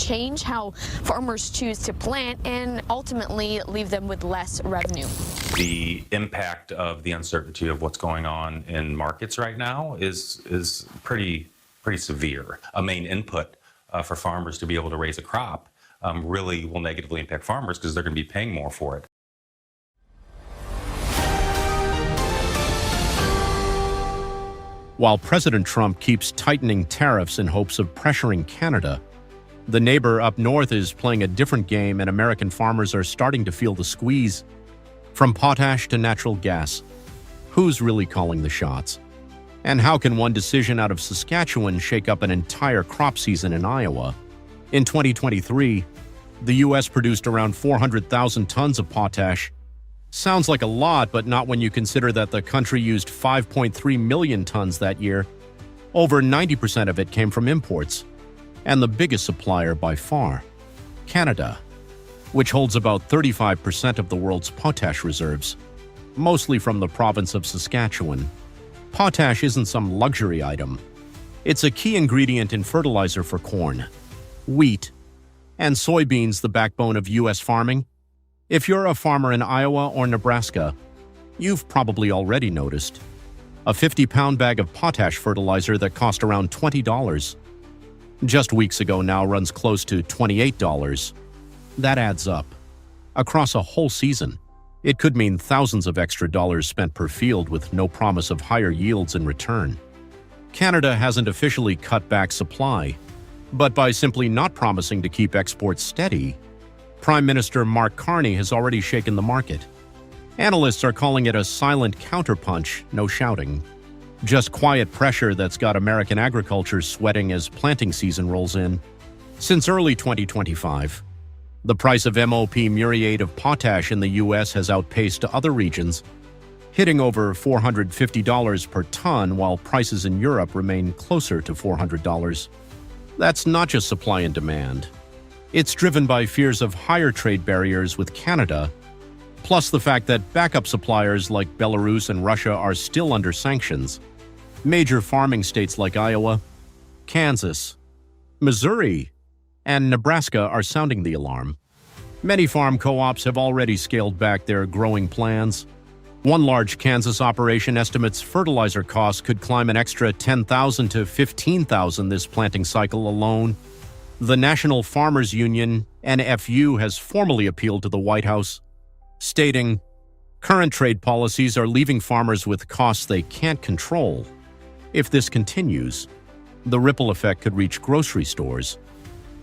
change how farmers choose to plant and ultimately leave them with less revenue. The impact of the uncertainty of what's going on in markets right now is pretty severe. A main input for farmers to be able to raise a crop really will negatively impact farmers because they're going to be paying more for it. While President Trump keeps tightening tariffs in hopes of pressuring Canada, the neighbor up north is playing a different game and American farmers are starting to feel the squeeze. From potash to natural gas, who's really calling the shots? And how can one decision out of Saskatchewan shake up an entire crop season in Iowa? In 2023, the U.S. produced around 400,000 tons of potash. Sounds like a lot, but not when you consider that the country used 5.3 million tons that year. Over 90% of it came from imports. And the biggest supplier by far, Canada, which holds about 35% of the world's potash reserves, mostly from the province of Saskatchewan. Potash isn't some luxury item. It's a key ingredient in fertilizer for corn, wheat, and soybeans, the backbone of U.S. farming. If you're a farmer in Iowa or Nebraska, you've probably already noticed a 50-pound bag of potash fertilizer that cost around $20 just weeks ago now runs close to $28. That adds up. Across a whole season, it could mean thousands of extra dollars spent per field with no promise of higher yields in return. Canada hasn't officially cut back supply, but by simply not promising to keep exports steady, Prime Minister Mark Carney has already shaken the market. Analysts are calling it a silent counterpunch, no shouting. Just quiet pressure that's got American agriculture sweating as planting season rolls in. Since early 2025, the price of MOP muriate of potash in the U.S. has outpaced other regions, hitting over $450 per ton, while prices in Europe remain closer to $400. That's not just supply and demand. It's driven by fears of higher trade barriers with Canada, plus the fact that backup suppliers like Belarus and Russia are still under sanctions. Major farming states like Iowa, Kansas, Missouri, and Nebraska are sounding the alarm. Many farm co-ops have already scaled back their growing plans. One large Kansas operation estimates fertilizer costs could climb an extra $10,000 to $15,000 this planting cycle alone. The National Farmers Union, NFU, has formally appealed to the White House, stating, "Current trade policies are leaving farmers with costs they can't control. If this continues, the ripple effect could reach grocery stores.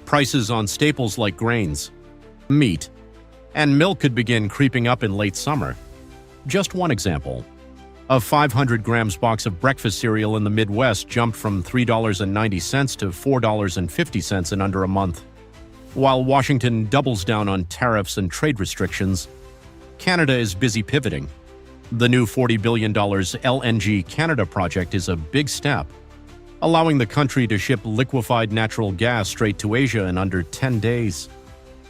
Prices on staples like grains, meat, and milk could begin creeping up in late summer. Just one example. A 500 grams box of breakfast cereal in the Midwest jumped from $3.90 to $4.50 in under a month. While Washington doubles down on tariffs and trade restrictions, Canada is busy pivoting. The new $40 billion LNG Canada project is a big step, allowing the country to ship liquefied natural gas straight to Asia in under 10 days,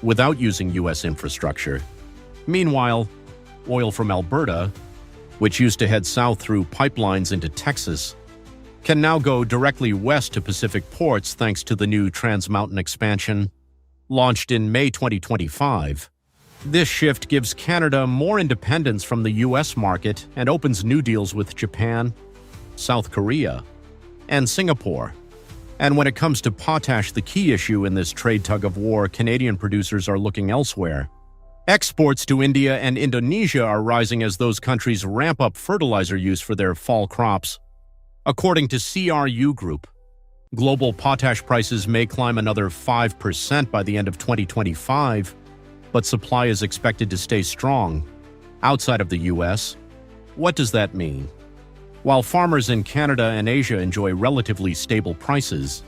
without using U.S. infrastructure. Meanwhile, oil from Alberta, which used to head south through pipelines into Texas, can now go directly west to Pacific ports thanks to the new Trans Mountain expansion, launched in May 2025. This shift gives Canada more independence from the U.S. market and opens new deals with Japan, South Korea, and Singapore. And when it comes to potash, the key issue in this trade tug-of-war, Canadian producers are looking elsewhere. Exports to India and Indonesia are rising as those countries ramp up fertilizer use for their fall crops. According to CRU Group, global potash prices may climb another 5% by the end of 2025, but supply is expected to stay strong. Outside of the U.S., what does that mean? While farmers in Canada and Asia enjoy relatively stable prices,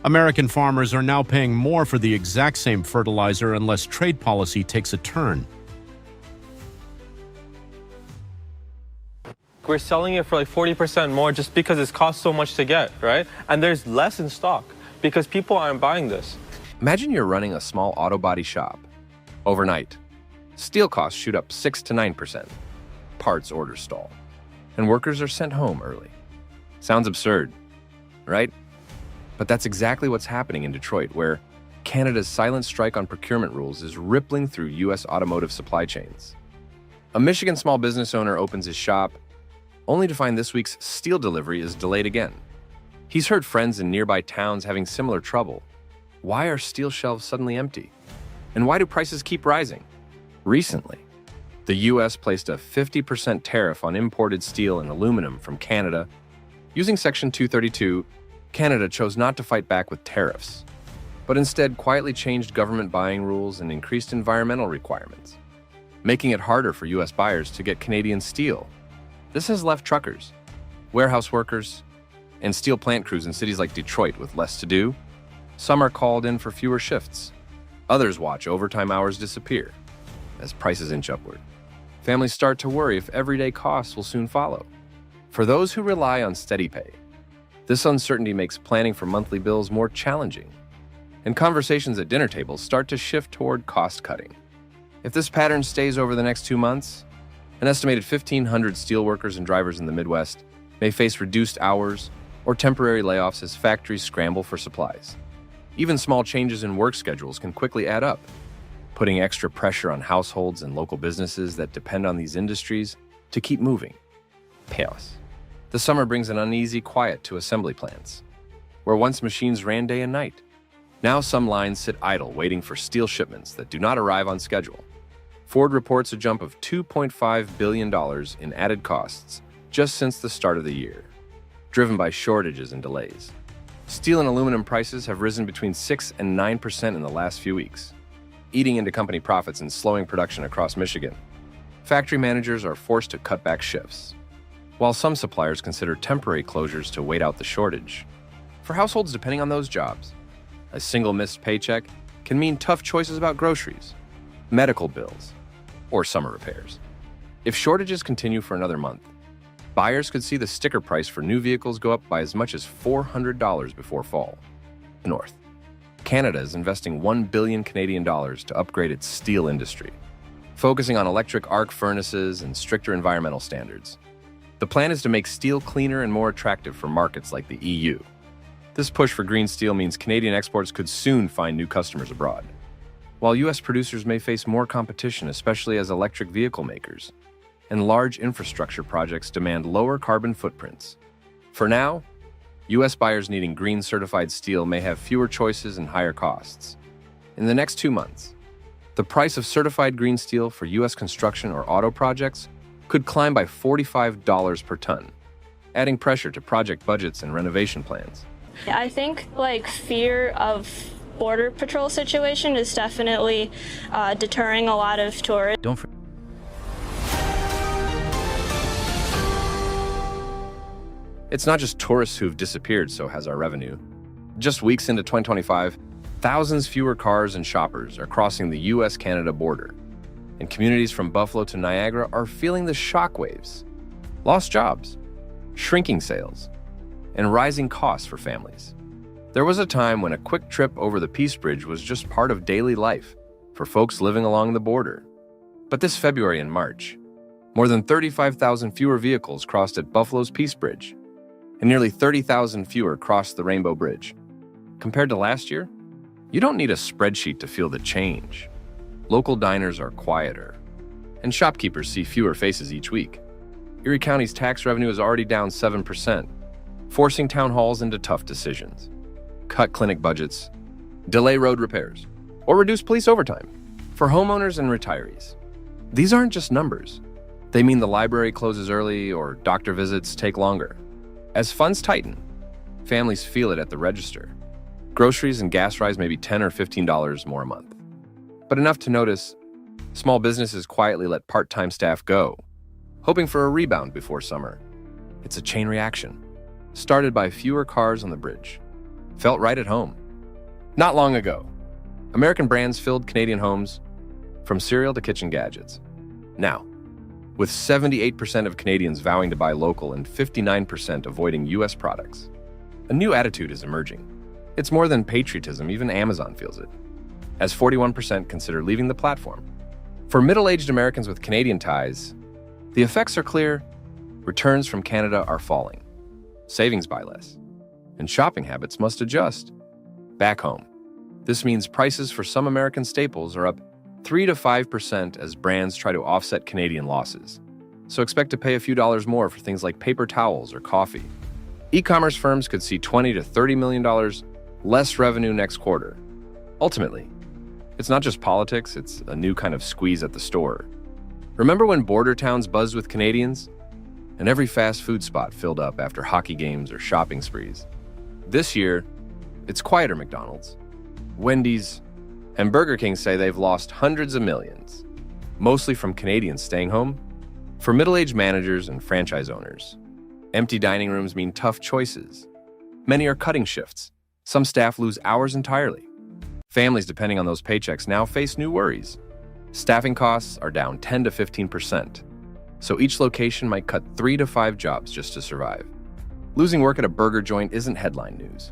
American farmers are now paying more for the exact same fertilizer unless trade policy takes a turn. We're selling it for like 40% more just because it costs so much to get, right? And there's less in stock because people aren't buying this. Imagine you're running a small auto body shop. Overnight, steel costs shoot up 6 to 9%. Parts orders stall. And workers are sent home early. Sounds absurd, right? But that's exactly what's happening in Detroit, where Canada's silent strike on procurement rules is rippling through U.S. automotive supply chains. A Michigan small business owner opens his shop, only to find this week's steel delivery is delayed again. He's heard friends in nearby towns having similar trouble. Why are steel shelves suddenly empty? And why do prices keep rising? Recently, the U.S. placed a 50% tariff on imported steel and aluminum from Canada. Using Section 232, Canada chose not to fight back with tariffs, but instead quietly changed government buying rules and increased environmental requirements, making it harder for U.S. buyers to get Canadian steel. This has left truckers, warehouse workers, and steel plant crews in cities like Detroit with less to do. Some are called in for fewer shifts. Others watch overtime hours disappear as prices inch upward. Families start to worry if everyday costs will soon follow. For those who rely on steady pay, this uncertainty makes planning for monthly bills more challenging, and conversations at dinner tables start to shift toward cost cutting. If this pattern stays over the next 2 months, an estimated 1,500 steelworkers and drivers in the Midwest may face reduced hours or temporary layoffs as factories scramble for supplies. Even small changes in work schedules can quickly add up, putting extra pressure on households and local businesses that depend on these industries to keep moving. Chaos. The summer brings an uneasy quiet to assembly plants, where once machines ran day and night. Now some lines sit idle waiting for steel shipments that do not arrive on schedule. Ford reports a jump of $2.5 billion in added costs just since the start of the year, driven by shortages and delays. Steel and aluminum prices have risen between 6 and 9% in the last few weeks, eating into company profits and slowing production across Michigan. Factory managers are forced to cut back shifts, while some suppliers consider temporary closures to wait out the shortage. For households depending on those jobs, a single missed paycheck can mean tough choices about groceries, medical bills, or summer repairs. If shortages continue for another month, buyers could see the sticker price for new vehicles go up by as much as $400 before fall. The North. Canada is investing $1 billion Canadian dollars to upgrade its steel industry, focusing on electric arc furnaces and stricter environmental standards. The plan is to make steel cleaner and more attractive for markets like the EU. This push for green steel means Canadian exports could soon find new customers abroad, while U.S. producers may face more competition, especially as electric vehicle makers and large infrastructure projects demand lower carbon footprints. For now, U.S. buyers needing green certified steel may have fewer choices and higher costs. In the next 2 months, the price of certified green steel for U.S. construction or auto projects could climb by $45 per ton, adding pressure to project budgets and renovation plans. I think fear of border patrol situation is definitely deterring a lot of tourists. It's not just tourists who've disappeared, so has our revenue. Just weeks into 2025, thousands fewer cars and shoppers are crossing the U.S.-Canada border, and communities from Buffalo to Niagara are feeling the shockwaves. Lost jobs, shrinking sales, and rising costs for families. There was a time when a quick trip over the Peace Bridge was just part of daily life for folks living along the border. But this February and March, more than 35,000 fewer vehicles crossed at Buffalo's Peace Bridge, and nearly 30,000 fewer crossed the Rainbow Bridge. Compared to last year, you don't need a spreadsheet to feel the change. Local diners are quieter, and shopkeepers see fewer faces each week. Erie County's tax revenue is already down 7%, forcing town halls into tough decisions. Cut clinic budgets, delay road repairs, or reduce police overtime for homeowners and retirees. These aren't just numbers. They mean the library closes early or doctor visits take longer. As funds tighten, families feel it at the register. Groceries and gas rise maybe $10 or $15 more a month. But enough to notice, small businesses quietly let part-time staff go, hoping for a rebound before summer. It's a chain reaction, started by fewer cars on the bridge. Felt right at home. Not long ago, American brands filled Canadian homes, from cereal to kitchen gadgets. Now, with 78% of Canadians vowing to buy local and 59% avoiding U.S. products, a new attitude is emerging. It's more than patriotism, even Amazon feels it, as 41% consider leaving the platform. For middle-aged Americans with Canadian ties, the effects are clear. Returns from Canada are falling. Savings buy less, and shopping habits must adjust. Back home, This means prices for some American staples are up 3 to 5% as brands try to offset Canadian losses. So expect to pay a few dollars more for things like paper towels or coffee. E-commerce firms could see $20 to $30 million less revenue next quarter. Ultimately, it's not just politics, it's a new kind of squeeze at the store. Remember when border towns buzzed with Canadians? And every fast food spot filled up after hockey games or shopping sprees. This year, it's quieter McDonald's. Wendy's and Burger King say they've lost hundreds of millions, mostly from Canadians staying home. For middle-aged managers and franchise owners, empty dining rooms mean tough choices. Many are cutting shifts. Some staff lose hours entirely. Families depending on those paychecks now face new worries. Staffing costs are down 10 to 15%, so each location might cut 3 to 5 jobs just to survive. Losing work at a burger joint isn't headline news,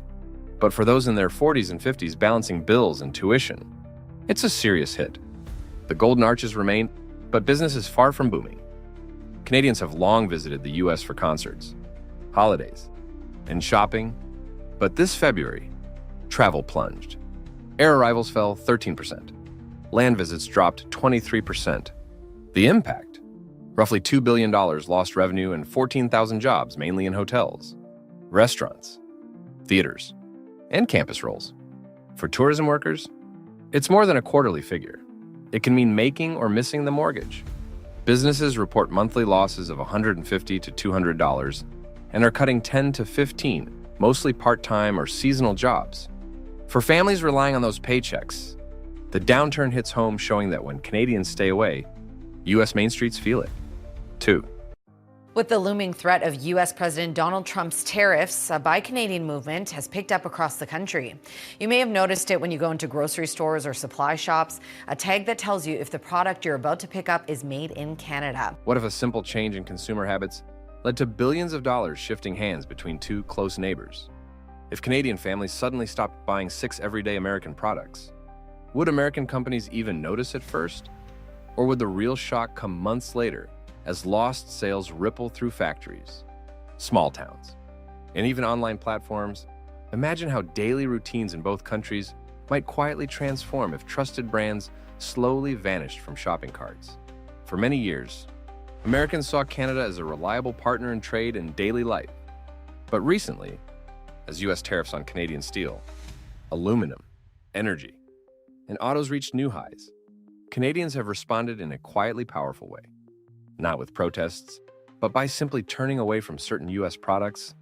but for those in their 40s and 50s balancing bills and tuition, it's a serious hit. The golden arches remain, but business is far from booming. Canadians have long visited the U.S. for concerts, holidays, and shopping, but this February, travel plunged. Air arrivals fell 13%. Land visits dropped 23%. The impact? Roughly $2 billion lost revenue and 14,000 jobs, mainly in hotels, restaurants, theaters, and campus roles. For tourism workers, it's more than a quarterly figure. It can mean making or missing the mortgage. Businesses report monthly losses of $150 to $200 and are cutting 10 to 15, mostly part-time or seasonal jobs. For families relying on those paychecks, the downturn hits home, showing that when Canadians stay away, U.S. Main Streets feel it, too. With the looming threat of U.S. President Donald Trump's tariffs, a Buy Canadian movement has picked up across the country. You may have noticed it when you go into grocery stores or supply shops, a tag that tells you if the product you're about to pick up is made in Canada. What if a simple change in consumer habits led to billions of dollars shifting hands between two close neighbors? If Canadian families suddenly stopped buying 6 everyday American products, would American companies even notice at first? Or would the real shock come months later as lost sales ripple through factories, small towns, and even online platforms? Imagine how daily routines in both countries might quietly transform if trusted brands slowly vanished from shopping carts. For many years, Americans saw Canada as a reliable partner in trade and daily life. But recently, as U.S. tariffs on Canadian steel, aluminum, energy, and autos reached new highs, Canadians have responded in a quietly powerful way. Not with protests, but by simply turning away from certain U.S. products.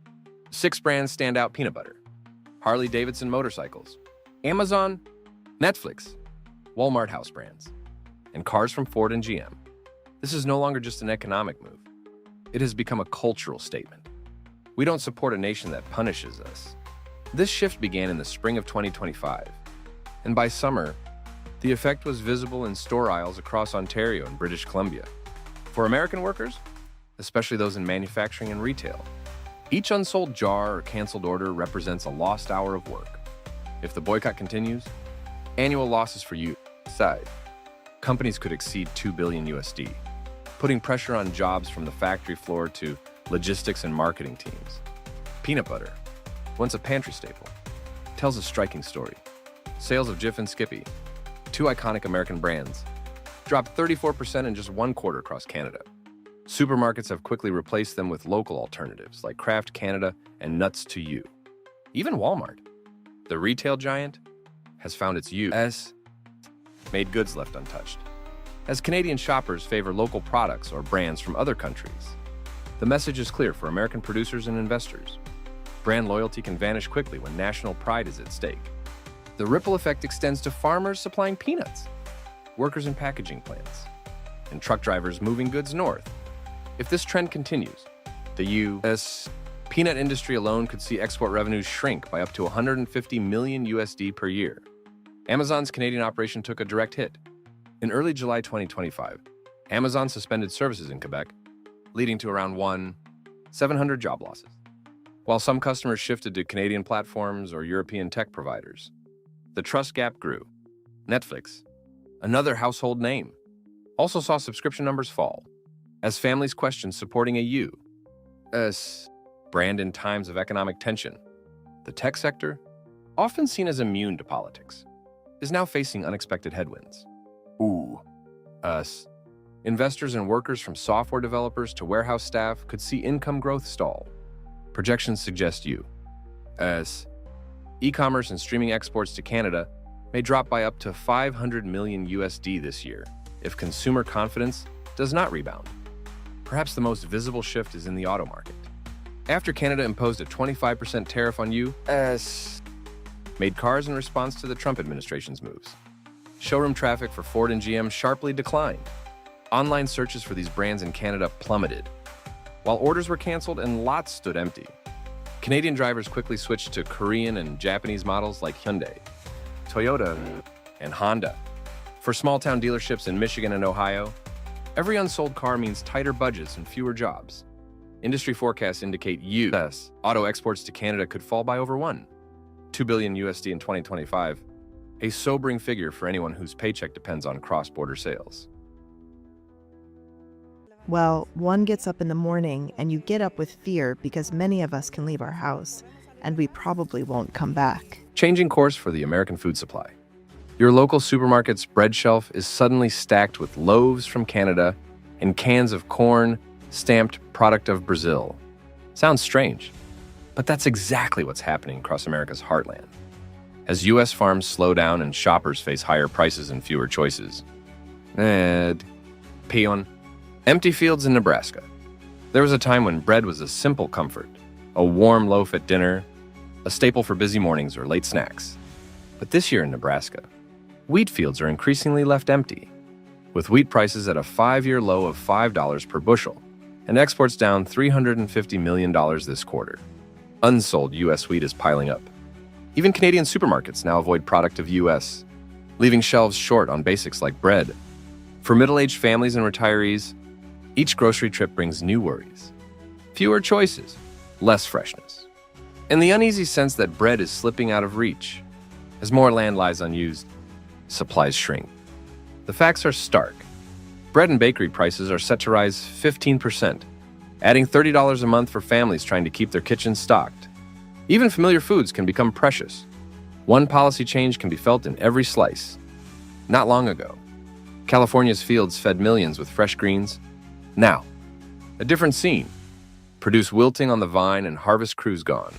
6 brands stand out: peanut butter, Harley-Davidson motorcycles, Amazon, Netflix, Walmart house brands, and cars from Ford and GM. This is no longer just an economic move. It has become a cultural statement. We don't support a nation that punishes us. This shift began in the spring of 2025, and by summer, the effect was visible in store aisles across Ontario and British Columbia. For American workers, especially those in manufacturing and retail, each unsold jar or canceled order represents a lost hour of work. If the boycott continues, annual losses for you side. Companies could exceed $2 billion USD, putting pressure on jobs from the factory floor to logistics and marketing teams. Peanut butter, once a pantry staple, tells a striking story. Sales of Jif and Skippy, 2 iconic American brands, dropped 34% in just 1 quarter across Canada. Supermarkets have quickly replaced them with local alternatives like Kraft Canada and Nuts to You. Even Walmart, the retail giant, has found its U.S. made goods left untouched. As Canadian shoppers favor local products or brands from other countries, the message is clear for American producers and investors. Brand loyalty can vanish quickly when national pride is at stake. The ripple effect extends to farmers supplying peanuts, workers in packaging plants, and truck drivers moving goods north. If this trend continues, the U.S. peanut industry alone could see export revenues shrink by up to $150 million USD per year. Amazon's Canadian operation took a direct hit. In early July 2025, Amazon suspended services in Quebec, leading to around 700 job losses. While some customers shifted to Canadian platforms or European tech providers, the trust gap grew. Netflix, another household name, also saw subscription numbers fall as families questioned supporting a U.S. brand in times of economic tension. The tech sector, often seen as immune to politics, is now facing unexpected headwinds. Ooh, us. Investors and workers from software developers to warehouse staff could see income growth stall. Projections suggest U.S. e-commerce and streaming exports to Canada may drop by up to 500 million USD this year if consumer confidence does not rebound. Perhaps the most visible shift is in the auto market. After Canada imposed a 25% tariff on U.S. made cars in response to the Trump administration's moves. Showroom traffic for Ford and GM sharply declined. Online searches for these brands in Canada plummeted, while orders were canceled and lots stood empty. Canadian drivers quickly switched to Korean and Japanese models like Hyundai, Toyota, and Honda. For small-town dealerships in Michigan and Ohio, every unsold car means tighter budgets and fewer jobs. Industry forecasts indicate U.S. auto exports to Canada could fall by over $2 billion USD in 2025, a sobering figure for anyone whose paycheck depends on cross-border sales. Well, one gets up in the morning and you get up with fear because many of us can leave our house and we probably won't come back. Changing course for the American food supply. Your local supermarket's bread shelf is suddenly stacked with loaves from Canada and cans of corn stamped product of Brazil. Sounds strange, but that's exactly what's happening across America's heartland. As U.S. farms slow down and shoppers face higher prices and fewer choices. Peon. Empty fields in Nebraska. There was a time when bread was a simple comfort, a warm loaf at dinner, a staple for busy mornings or late snacks. But this year in Nebraska, wheat fields are increasingly left empty, with wheat prices at a 5-year low of $5 per bushel and exports down $350 million this quarter. Unsold U.S. wheat is piling up. Even Canadian supermarkets now avoid product of U.S., leaving shelves short on basics like bread. For middle-aged families and retirees, each grocery trip brings new worries. Fewer choices, less freshness, and the uneasy sense that bread is slipping out of reach. As more land lies unused, supplies shrink. The facts are stark. Bread and bakery prices are set to rise 15%, adding $30 a month for families trying to keep their kitchens stocked. Even familiar foods can become precious. One policy change can be felt in every slice. Not long ago, California's fields fed millions with fresh greens. Now, a different scene. Produce wilting on the vine and harvest crews gone.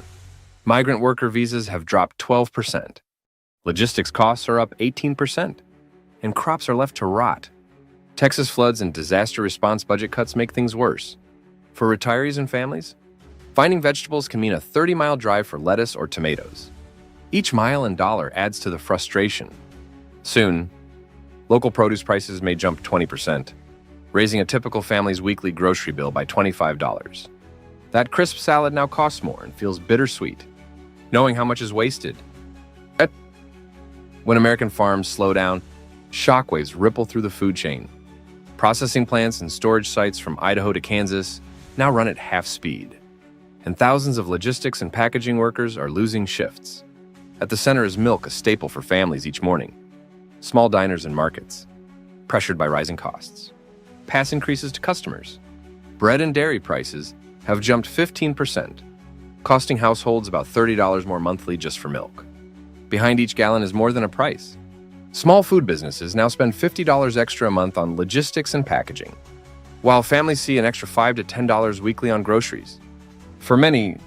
Migrant worker visas have dropped 12%. Logistics costs are up 18%. And crops are left to rot. Texas floods and disaster response budget cuts make things worse. For retirees and families, finding vegetables can mean a 30-mile drive for lettuce or tomatoes. Each mile and dollar adds to the frustration. Soon, local produce prices may jump 20%. Raising a typical family's weekly grocery bill by $25. That crisp salad now costs more and feels bittersweet, knowing how much is wasted. When American farms slow down, shockwaves ripple through the food chain. Processing plants and storage sites from Idaho to Kansas now run at half speed, and thousands of logistics and packaging workers are losing shifts. At the center is milk, a staple for families each morning. Small diners and markets, pressured by rising costs. Pass increases to customers. Bread and dairy prices have jumped 15%, costing households about $30 more monthly just for milk. Behind each gallon is more than a price. Small food businesses now spend $50 extra a month on logistics and packaging, while families see an extra $5 to $10 weekly on groceries. For many,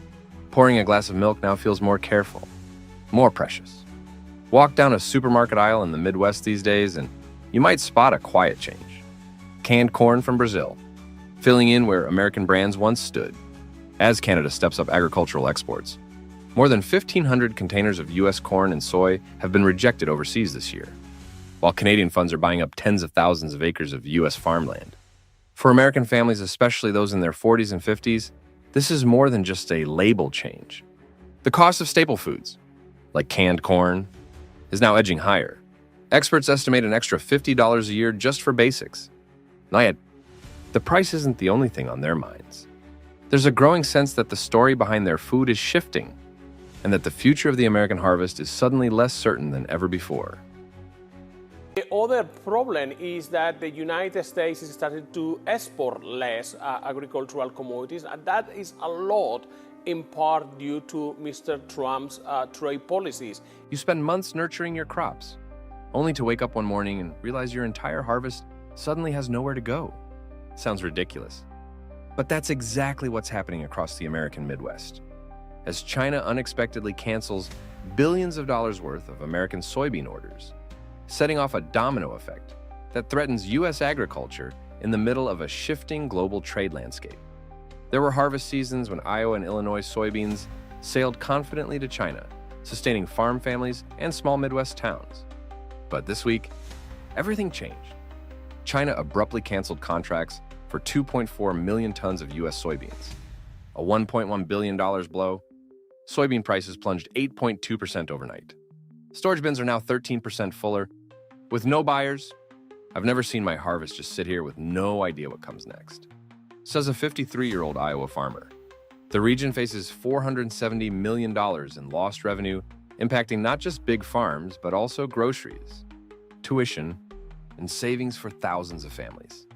pouring a glass of milk now feels more careful, more precious. Walk down a supermarket aisle in the Midwest these days and you might spot a quiet change. Canned corn from Brazil, filling in where American brands once stood. As Canada steps up agricultural exports, more than 1,500 containers of U.S. corn and soy have been rejected overseas this year, while Canadian funds are buying up tens of thousands of acres of U.S. farmland. For American families, especially those in their 40s and 50s, this is more than just a label change. The cost of staple foods, like canned corn, is now edging higher. Experts estimate an extra $50 a year just for basics. Not yet, the price isn't the only thing on their minds. There's a growing sense that the story behind their food is shifting, and that the future of the American harvest is suddenly less certain than ever before. The other problem is that the United States is starting to export less agricultural commodities, and that is a lot in part due to Mr. Trump's trade policies. You spend months nurturing your crops, only to wake up one morning and realize your entire harvest suddenly has nowhere to go. Sounds ridiculous. But that's exactly what's happening across the American Midwest. As China unexpectedly cancels billions of dollars worth of American soybean orders, setting off a domino effect that threatens U.S. agriculture in the middle of a shifting global trade landscape. There were harvest seasons when Iowa and Illinois soybeans sailed confidently to China, sustaining farm families and small Midwest towns. But this week, everything changed. China abruptly canceled contracts for 2.4 million tons of U.S. soybeans. A $1.1 billion blow, soybean prices plunged 8.2% overnight. Storage bins are now 13% fuller. With no buyers, I've never seen my harvest just sit here with no idea what comes next, says a 53-year-old Iowa farmer. The region faces $470 million in lost revenue, impacting not just big farms, but also groceries, tuition, and savings for thousands of families.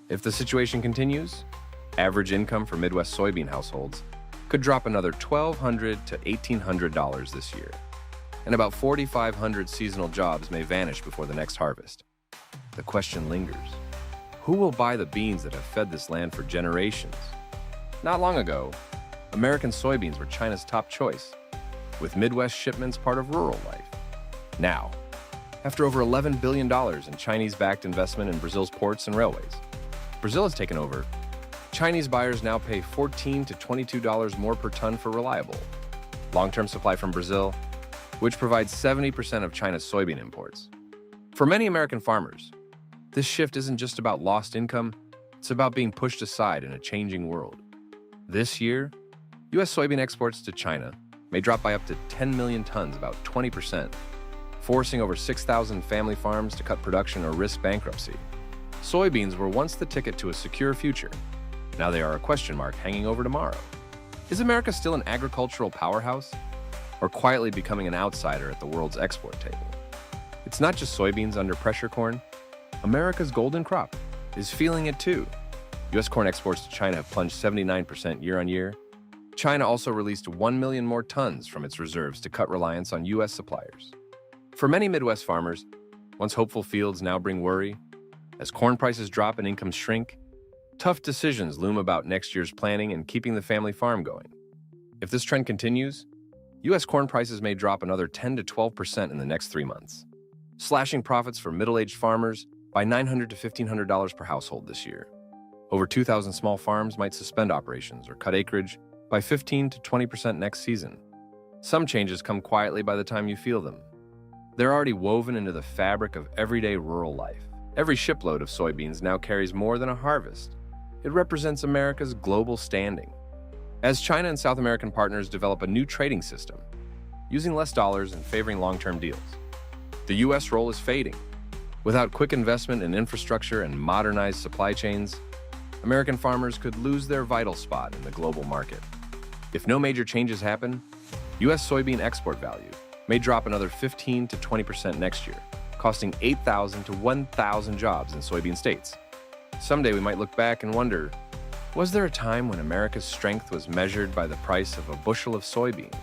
If the situation continues, average income for Midwest soybean households could drop another $1,200 to $1,800 this year, and about 4,500 seasonal jobs may vanish before the next harvest. The question lingers: who will buy the beans that have fed this land for generations? Not long ago, American soybeans were China's top choice, with Midwest shipments part of rural life. Now, after over $11 billion in Chinese-backed investment in Brazil's ports and railways, Brazil has taken over. Chinese buyers now pay $14 to $22 more per ton for reliable, long-term supply from Brazil, which provides 70% of China's soybean imports. For many American farmers, this shift isn't just about lost income, it's about being pushed aside in a changing world. This year, U.S. soybean exports to China may drop by up to 10 million tons, about 20%, forcing over 6,000 family farms to cut production or risk bankruptcy. Soybeans were once the ticket to a secure future. Now they are a question mark hanging over tomorrow. Is America still an agricultural powerhouse, or quietly becoming an outsider at the world's export table? It's not just soybeans under pressure, corn. America's golden crop is feeling it too. U.S. corn exports to China have plunged 79% year on year. China also released 1 million more tons from its reserves to cut reliance on U.S. suppliers. For many Midwest farmers, once hopeful fields now bring worry. As corn prices drop and incomes shrink, tough decisions loom about next year's planning and keeping the family farm going. If this trend continues, U.S. corn prices may drop another 10 to 12% in the next 3 months, slashing profits for middle-aged farmers by $900 to $1,500 per household this year. Over 2,000 small farms might suspend operations or cut acreage by 15 to 20% next season. Some changes come quietly by the time you feel them. They're already woven into the fabric of everyday rural life. Every shipload of soybeans now carries more than a harvest. It represents America's global standing. As China and South American partners develop a new trading system, using less dollars and favoring long-term deals, the U.S. role is fading. Without quick investment in infrastructure and modernized supply chains, American farmers could lose their vital spot in the global market. If no major changes happen, U.S. soybean export value may drop another 15 to 20% next year, costing 8,000 to 1,000 jobs in soybean states. Someday we might look back and wonder, was there a time when America's strength was measured by the price of a bushel of soybeans?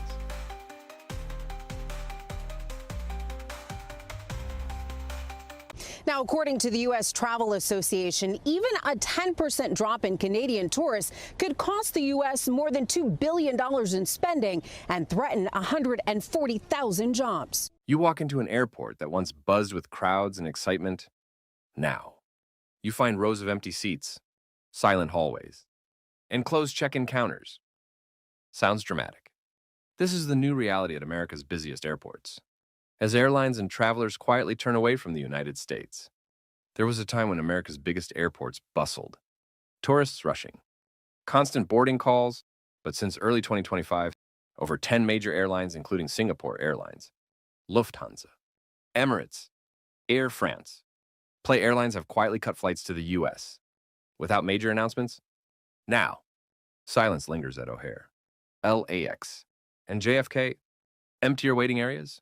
Now, according to the U.S. Travel Association, even a 10% drop in Canadian tourists could cost the U.S. more than $2 billion in spending and threaten 140,000 jobs. You walk into an airport that once buzzed with crowds and excitement. Now, you find rows of empty seats, silent hallways, and closed check-in counters. Sounds dramatic. This is the new reality at America's busiest airports. As airlines and travelers quietly turn away from the United States, there was a time when America's biggest airports bustled. Tourists rushing, constant boarding calls, but since early 2025, over 10 major airlines, including Singapore Airlines, Lufthansa, Emirates, Air France, Play airlines have quietly cut flights to the U.S. without major announcements. Now, silence lingers at O'Hare, LAX, and JFK. Emptier waiting areas,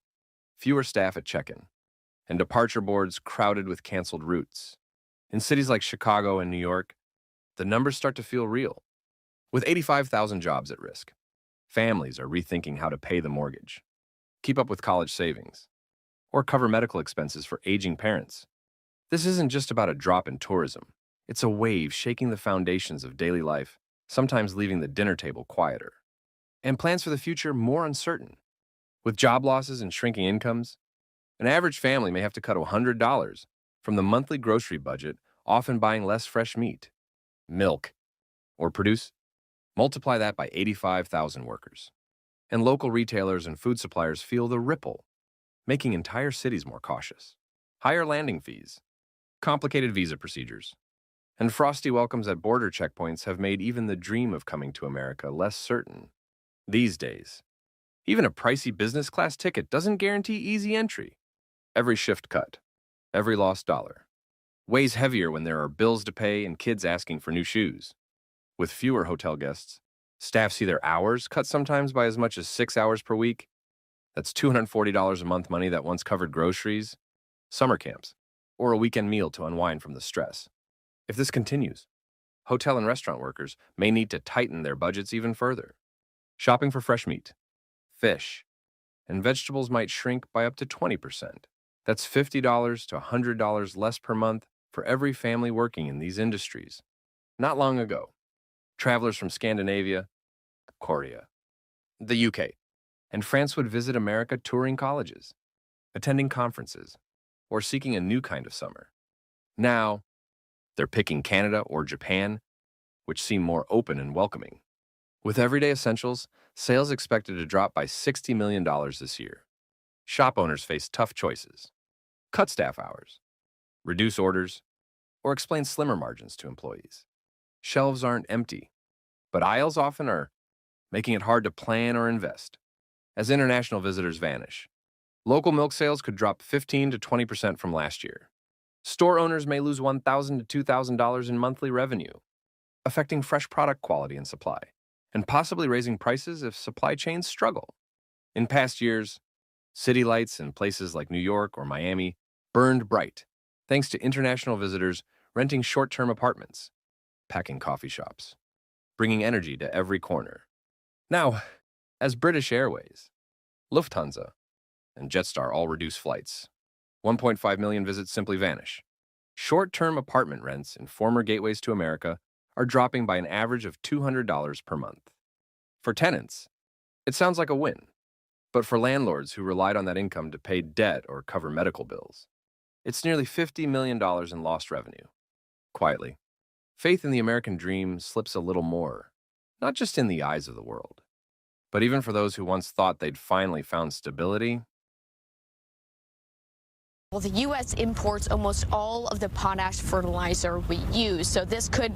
fewer staff at check-in, and departure boards crowded with canceled routes. In cities like Chicago and New York, the numbers start to feel real. With 85,000 jobs at risk, families are rethinking how to pay the mortgage, keep up with college savings, or cover medical expenses for aging parents. This isn't just about a drop in tourism. It's a wave shaking the foundations of daily life, sometimes leaving the dinner table quieter. And plans for the future more uncertain. With job losses and shrinking incomes, an average family may have to cut $100 from the monthly grocery budget, often buying less fresh meat, milk, or produce. Multiply that by 85,000 workers. And local retailers and food suppliers feel the ripple, making entire cities more cautious. Higher landing fees, complicated visa procedures, and frosty welcomes at border checkpoints have made even the dream of coming to America less certain. These days, even a pricey business class ticket doesn't guarantee easy entry. Every shift cut, every lost dollar, weighs heavier when there are bills to pay and kids asking for new shoes. With fewer hotel guests, staff see their hours cut sometimes by as much as 6 hours per week. That's $240 a month money that once covered groceries, summer camps, or a weekend meal to unwind from the stress. If this continues, hotel and restaurant workers may need to tighten their budgets even further. Shopping for fresh meat, fish, and vegetables might shrink by up to 20%. That's $50 to $100 less per month for every family working in these industries. Not long ago, travelers from Scandinavia, Korea, the UK, and France would visit America touring colleges, attending conferences, or seeking a new kind of summer. Now, they're picking Canada or Japan, which seem more open and welcoming. With everyday essentials, sales expected to drop by $60 million this year. Shop owners face tough choices. Cut staff hours, reduce orders, or explain slimmer margins to employees. Shelves aren't empty, but aisles often are, making it hard to plan or invest. As international visitors vanish, local milk sales could drop 15 to 20% from last year. Store owners may lose $1,000 to $2,000 in monthly revenue, affecting fresh product quality and supply, and possibly raising prices if supply chains struggle. In past years, city lights in places like New York or Miami burned bright, thanks to international visitors renting short-term apartments, packing coffee shops, bringing energy to every corner. Now, as British Airways, Lufthansa, and Jetstar all reduce flights, 1.5 million visits simply vanish. Short-term apartment rents in former gateways to America are dropping by an average of $200 per month. For tenants, it sounds like a win. But for landlords who relied on that income to pay debt or cover medical bills, it's nearly $50 million in lost revenue. Quietly, faith in the American dream slips a little more, not just in the eyes of the world, but even for those who once thought they'd finally found stability. Well, the U.S. imports almost all of the potash fertilizer we use, so this could